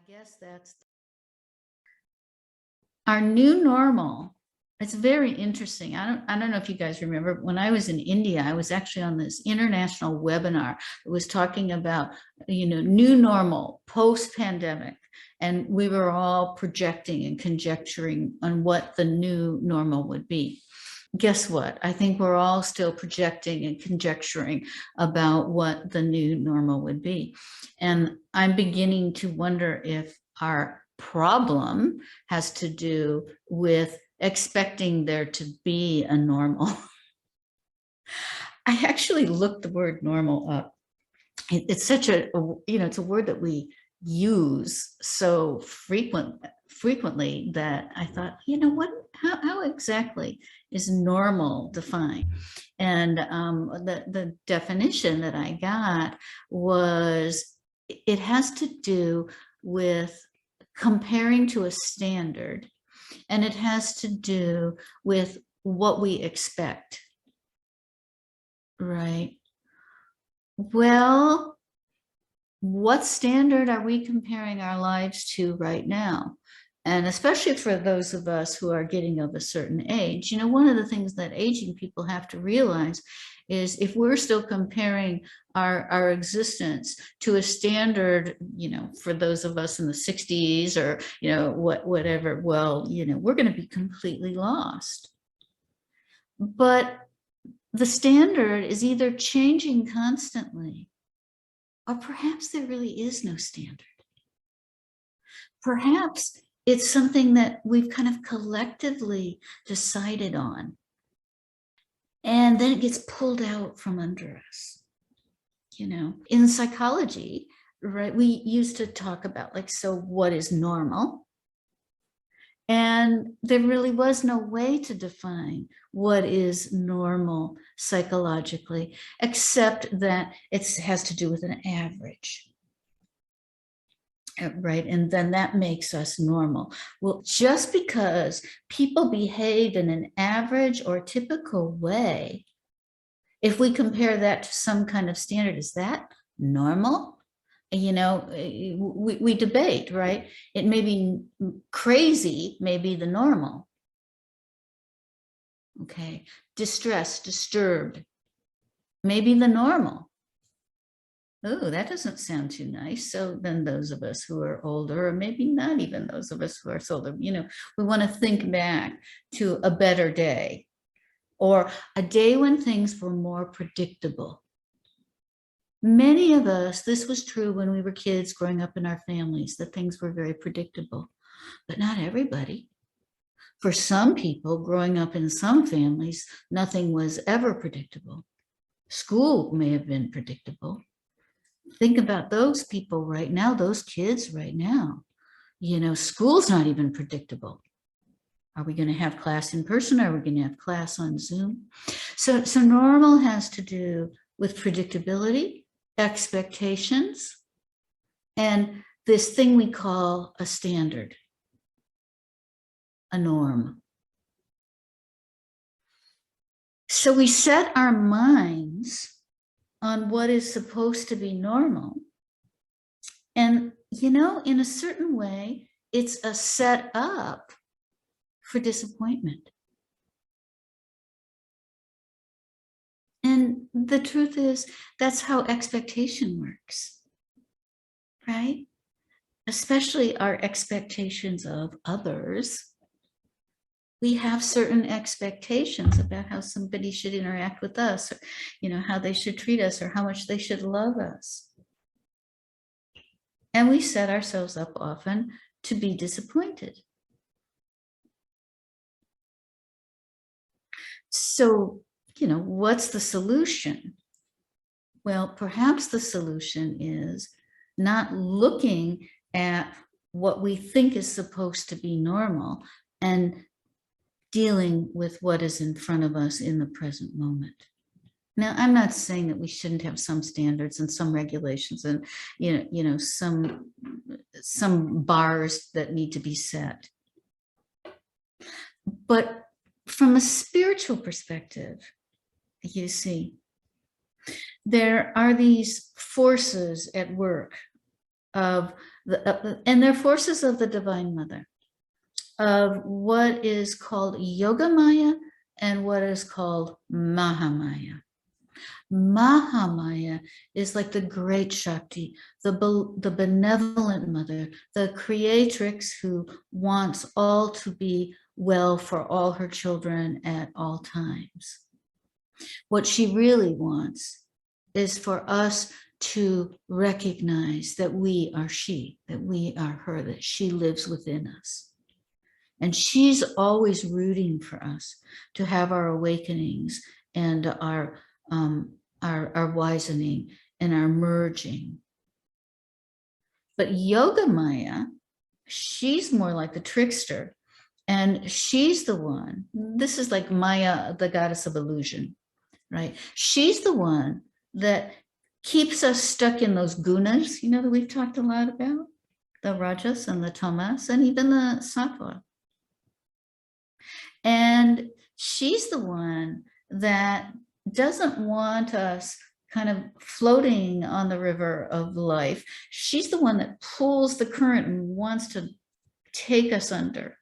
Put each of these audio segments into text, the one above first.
guess that's our new normal. It's very interesting. I don't know if you guys remember when I was in India, I was actually on this international webinar that was talking about, new normal post-pandemic. And we were all projecting and conjecturing on what the new normal would be. Guess what? I think we're all still projecting and conjecturing about what the new normal would be. And I'm beginning to wonder if our problem has to do with expecting there to be a normal. I actually looked the word normal up. It's such it's a word that we use so frequently that I thought, how exactly is normal defined? And the definition that I got was it has to do with comparing to a standard, and it has to do with what we expect, right? Well, what standard are we comparing our lives to right now? And especially for those of us who are getting of a certain age, one of the things that aging people have to realize is if we're still comparing our existence to a standard, for those of us in the 60s or, whatever, well, we're going to be completely lost. But the standard is either changing constantly, or perhaps there really is no standard. Perhaps it's something that we've kind of collectively decided on, and then it gets pulled out from under us. In psychology, right, we used to talk about so what is normal? And there really was no way to define what is normal psychologically, except that it has to do with an average. Right, and then that makes us normal. Well, just because people behave in an average or typical way, if we compare that to some kind of standard, is that normal? We debate, right? It may be crazy, may be the normal. Okay, distressed, disturbed, maybe the normal. Oh, that doesn't sound too nice. So then those of us who are older, or maybe not even those of us who are older, we want to think back to a better day, or a day when things were more predictable. Many of us, this was true when we were kids growing up in our families, that things were very predictable, but not everybody. For some people growing up in some families, nothing was ever predictable. School may have been predictable. Think about those people right now, those kids right now. School's not even predictable. Are we going to have class in person? Are we going to have class on Zoom? So normal has to do with predictability, expectations, and this thing we call a standard, a norm. So we set our minds on what is supposed to be normal. And, in a certain way, it's a set up for disappointment. And the truth is, that's how expectation works, right? Especially our expectations of others. We have certain expectations about how somebody should interact with us, or, how they should treat us, or how much they should love us. And we set ourselves up often to be disappointed. So, what's the solution? Well, perhaps the solution is not looking at what we think is supposed to be normal and dealing with what is in front of us in the present moment. Now, I'm not saying that we shouldn't have some standards and some regulations and, some bars that need to be set. But from a spiritual perspective, you see, there are these forces at work of and they're forces of the Divine Mother, of what is called Yoga Maya and what is called Mahamaya. Mahamaya is like the great Shakti, the benevolent mother, the creatrix who wants all to be well for all her children at all times. What she really wants is for us to recognize that we are she, that we are her, that she lives within us. And she's always rooting for us to have our awakenings and our wisening and our merging. But Yoga Maya, she's more like the trickster. And she's the one, this is like Maya, the goddess of illusion, right? She's the one that keeps us stuck in those gunas, you know, that we've talked a lot about, the rajas and the tamas, and even the sattva. And she's the one that doesn't want us kind of floating on the river of life. She's the one that pulls the current and wants to take us under.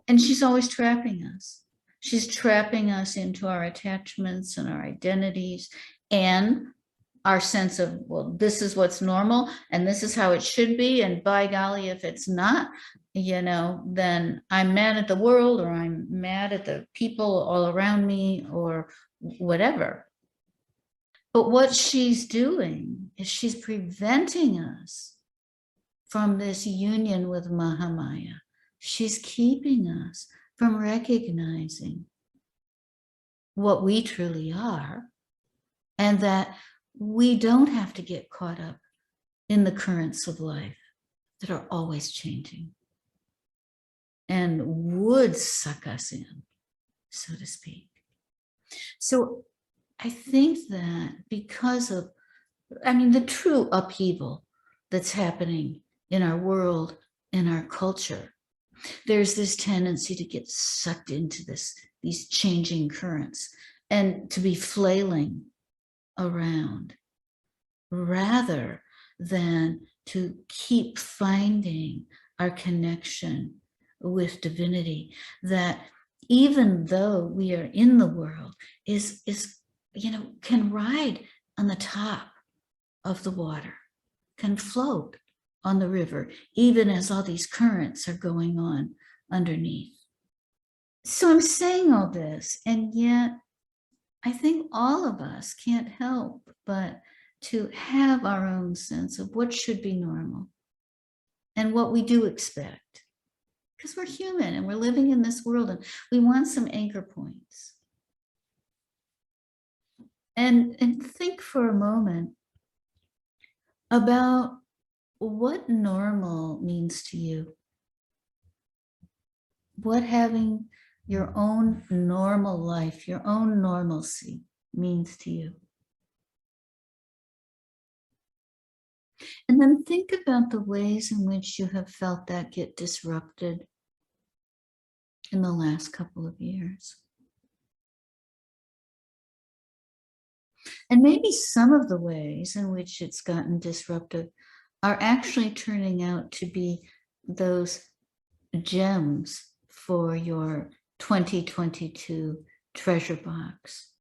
And she's always trapping us. She's trapping us into our attachments and our identities and our sense of, well, this is what's normal and this is how it should be. And by golly, if it's not, you know, then I'm mad at the world or I'm mad at the people all around me or whatever. But what she's doing is she's preventing us from this union with Mahamaya. She's keeping us from recognizing what we truly are and that we don't have to get caught up in the currents of life that are always changing and would suck us in, so to speak. So I think that because of, I mean, the true upheaval that's happening in our world, in our culture, there's this tendency to get sucked into these changing currents and to be flailing around rather than to keep finding our connection with divinity, that even though we are in the world is you know, can ride on the top of the water, can float on the river, even as all these currents are going on underneath. So I'm saying all this, and yet I think all of us can't help but to have our own sense of what should be normal and what we do expect. Because we're human and we're living in this world and we want some anchor points. And think for a moment about what normal means to you. What having your own normal life, your own normalcy means to you. And then think about the ways in which you have felt that get disrupted in the last couple of years. And maybe some of the ways in which it's gotten disrupted are actually turning out to be those gems for your 2022 treasure box.